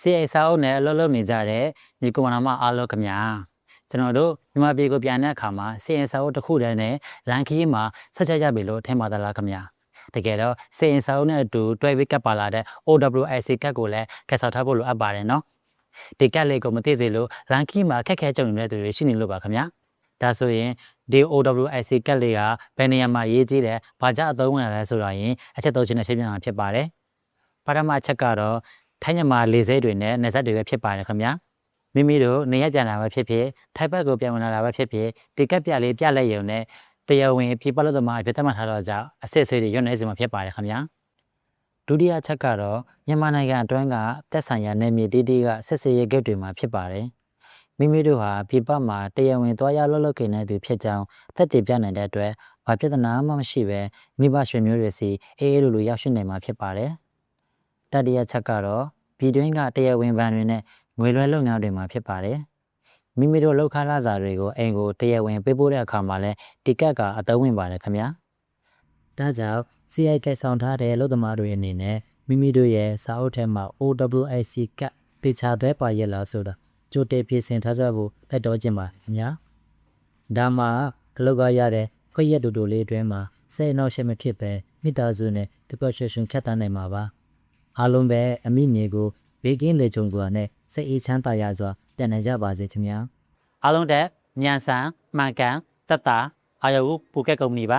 CSA နဲ့အလုပ်လုပ်နေကြတဲ့ဒီကွန်မနာမအားလုံးခင်ဗျာကျွန်တော်တို့မြန်မာပြည်ကိုပြန်တဲ့အခါမှာ CSA တစ်ခုတည်းနဲ့လန်ခီးမှာဆက်ချက်ရပြီလို့ထင်ပါသလားခင်ဗျာတကယ်တော့ CSA နဲ့အတူတွဲပြီးကပ်ပါလာတဲ့ OWIC ကတ်ကိုလည်းကတ်ဆောက်ထားဖို့လိုအပ်ပါတယ်နော်ဒီကတ်လေးကိုမသိသေးလို့လန်ခီးမှာခက်ခဲကြုံနေတဲ့သူတွေရှိနေလို့ပါခင်ဗျာဒါဆိုရင်ဒီ OWIC ကတ်လေးကဘယ်နေရာမှာရေးကြည့်တယ်ဘာကြောင့်အသုံးဝင်ရလဲဆိုတာရင်အချက်သုံးချက်နဲ့ရှင်းပြမှာဖြစ်ပါတယ်ပထမအချက်ကတော့ထိုင်းမြန်မာလေဆိပ်တွေနဲ့နယ်စပ်တွေပဲဖြစ်ပါတယ်ခင်ဗျာမိမိတို့နေရပြန်လာပဲဖြစ်ဖြစ်ထိုက်ဘက်ကိုပြန်ဝင်လာတာပဲဖြစ်ဖြစ်ဒီကက်ပြလေးပြလိုက်ရုံနဲ့တရားဝင်ပြည်ပလို့သမားအဖြစ်သတ်မှတ်ထားတော့ကြောင့်အစစ်အဆေးတွေရွတ်နေစီမှာဖြစ်ပါတယ်ခင်ဗျာဒုတိယချက်ကတော့မြန်မာနိုင်ငံအတွင်းကတက်ဆိုင်ရာနယ်မြေတီးတီးကစစ်စေးရေးဂိတ်တွေမှာဖြစ်ပါတယ်မိမိတို့ဟာပြည်ပမှာတရားဝင်သွားရောက်လှုပ်လှုပ်ခင်တဲ့သူဖြစ်ကြောင်းသက်သေပြနိုင်တဲ့အတွက်ဘာပြဿနာမှမရှိပဲမိဘဆွေမျိုးတွေစီအေးအေးလိုလိုရောက်ရှိနေမှာဖြစ်ပါတယ်တတိယချက်ကတော့ပြည်တွင်းကတရားဝင်ဗန်တွေနဲ့ငွေလွှဲလုပ်ငန်းတွေမှာဖြစ်ပါတယ်မိမိတို့လောက်ခလာစာတွေကိုအိမ်ကိုတရားဝင်ပေးပို့တဲ့အခါမှာလဲတီကတ်ကအသုံးဝင်ပါတယ်ခင်ဗျာဒါကြောင့် CI ကဆောင်ထားတဲ့လုပ်သမားတွေအနေနဲ့မိမိတို့ရဲ့စာအုပ်ထဲမှာ OWIC ကတေချာသွဲပါရလားဆိုတာကြိုတင်ပြင်ဆင်ထားကြဖို့လက်တော်ခြင်းပါခင်ဗျာဒါမှအလုပ်ကရတဲ့ခွင့်ရတူတူလေးအတွင်းမှာစိတ်အနှောက်အယှက်မဖြစ်ပဲမိသားစုနဲ့ depression ဖြတ်တန်းနိုင်မှာပါအားလုံးပဲအမိမြေကိုဘေးကင်းလေကြုံစွာနဲ့စိတ်အေးချမ်းသာရစွာပြန်နိုင်ကြပါစေခင်ဗျာအားလုံးတက်မြန်ဆန်မှန်ကန်သက်သာအာရုံပူကက်ကုမ္ပဏီပါ